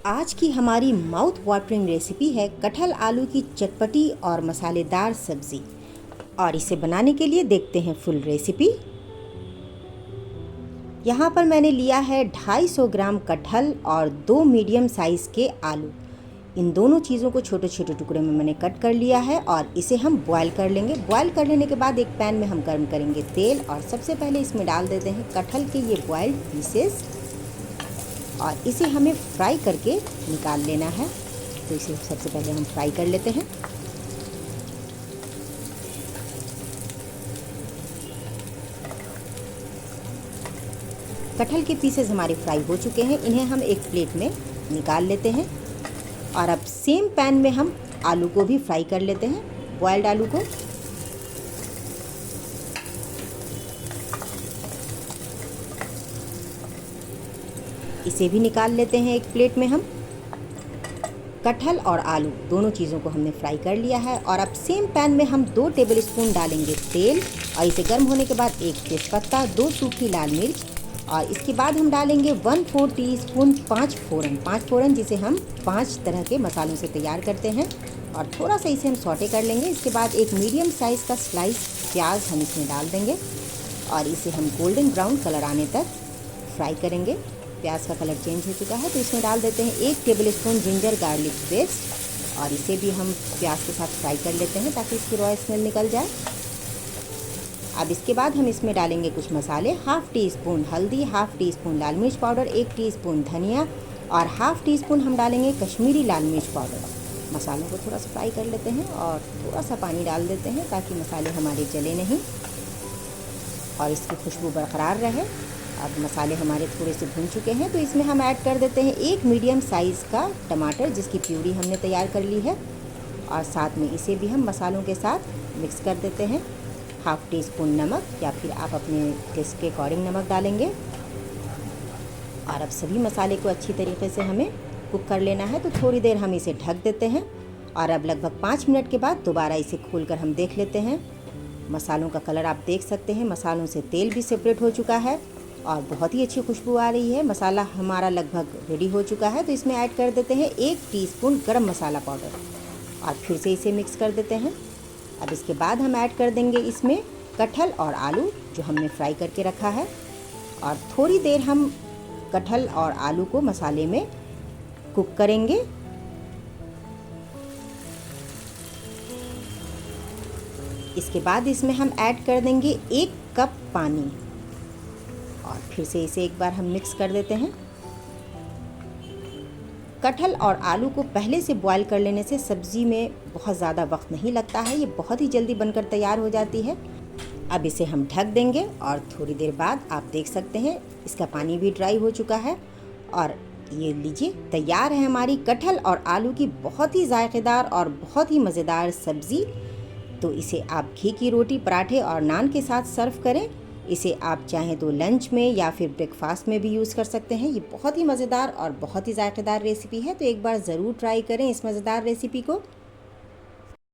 आज की हमारी माउथ वाटरिंग रेसिपी है कटहल आलू की चटपटी और मसालेदार सब्ज़ी। और इसे बनाने के लिए देखते हैं फुल रेसिपी। यहाँ पर मैंने लिया है 250 ग्राम कटहल और 2 मीडियम साइज़ के आलू। इन दोनों चीज़ों को छोटे छोटे टुकड़े में मैंने कट कर लिया है और इसे हम बॉयल कर लेंगे। बॉयल कर लेने के बाद एक पैन में हम गर्म करेंगे तेल और सबसे पहले इसमें डाल देते हैं कटहल के ये बॉयल्ड पीसेस और इसे हमें फ्राई करके निकाल लेना है। तो इसे सबसे पहले हम फ्राई कर लेते हैं। कटहल के पीसेस हमारे फ्राई हो चुके हैं, इन्हें हम एक प्लेट में निकाल लेते हैं। और अब सेम पैन में हम आलू को भी फ्राई कर लेते हैं, बॉयल्ड आलू को। इसे भी निकाल लेते हैं एक प्लेट में हम। कटहल और आलू दोनों चीज़ों को हमने फ्राई कर लिया है और अब सेम पैन में हम 2 टेबलस्पून डालेंगे तेल और इसे गर्म होने के बाद 1 तेज़पत्ता, 2 सूखी लाल मिर्च और इसके बाद हम डालेंगे 1/4 टीस्पून 5 फ़ोरन, जिसे हम 5 तरह के मसालों से तैयार करते हैं। और थोड़ा सा इसे हम सौटे कर लेंगे। इसके बाद एक मीडियम साइज़ का स्लाइस प्याज हम इसमें डाल देंगे और इसे हम गोल्डन ब्राउन कलर आने तक फ्राई करेंगे। प्याज का कलर चेंज हो चुका है तो इसमें डाल देते हैं 1 टेबलस्पून जिंजर गार्लिक पेस्ट और इसे भी हम प्याज के साथ फ्राई कर लेते हैं ताकि इसकी रॉ स्मेल निकल जाए। अब इसके बाद हम इसमें डालेंगे कुछ मसाले। 1/2 टीस्पून हल्दी, 1/2 टीस्पून लाल मिर्च पाउडर, 1 टीस्पून धनिया और 1/2 टीस्पून हम डालेंगे कश्मीरी लाल मिर्च पाउडर। मसालों को थोड़ा सा फ्राई कर लेते हैं और थोड़ा सा पानी डाल देते हैं ताकि मसाले हमारे जले नहीं और इसकी खुशबू बरकरार रहे। अब मसाले हमारे थोड़े से भून चुके हैं तो इसमें हम ऐड कर देते हैं 1 मीडियम साइज़ का टमाटर जिसकी प्यूरी हमने तैयार कर ली है और साथ में इसे भी हम मसालों के साथ मिक्स कर देते हैं। 1/2 टीस्पून नमक या फिर आप अपने टेस्ट के अकॉर्डिंग नमक डालेंगे। और अब सभी मसाले को अच्छी तरीके से हमें कुक कर लेना है तो थोड़ी देर हम इसे ढक देते हैं और अब लगभग 5 मिनट के बाद दोबारा इसे खोलकर हम देख लेते हैं। मसालों का कलर आप देख सकते हैं, मसालों से तेल भी सेपरेट हो चुका है और बहुत ही अच्छी खुशबू आ रही है। मसाला हमारा लगभग रेडी हो चुका है तो इसमें ऐड कर देते हैं 1 टीस्पून गरम मसाला पाउडर और फिर से इसे मिक्स कर देते हैं। अब इसके बाद हम ऐड कर देंगे इसमें कटहल और आलू जो हमने फ्राई करके रखा है और थोड़ी देर हम कटहल और आलू को मसाले में कुक करेंगे। इसके बाद इसमें हम ऐड कर देंगे 1 कप पानी और फिर से इसे एक बार हम मिक्स कर देते हैं। कटहल और आलू को पहले से बॉईल कर लेने से सब्ज़ी में बहुत ज़्यादा वक्त नहीं लगता है, ये बहुत ही जल्दी बनकर तैयार हो जाती है। अब इसे हम ढक देंगे और थोड़ी देर बाद आप देख सकते हैं इसका पानी भी ड्राई हो चुका है और ये लीजिए तैयार है हमारी कटहल और आलू की बहुत ही जायकेदार और बहुत ही मज़ेदार सब्ज़ी। तो इसे आप घी की रोटी, पराठे और नान के साथ सर्व करें। इसे आप चाहें तो लंच में या फिर ब्रेकफास्ट में भी यूज़ कर सकते हैं। ये बहुत ही मज़ेदार और बहुत ही जायकेदार रेसिपी है तो एक बार ज़रूर ट्राई करें इस मज़ेदार रेसिपी को।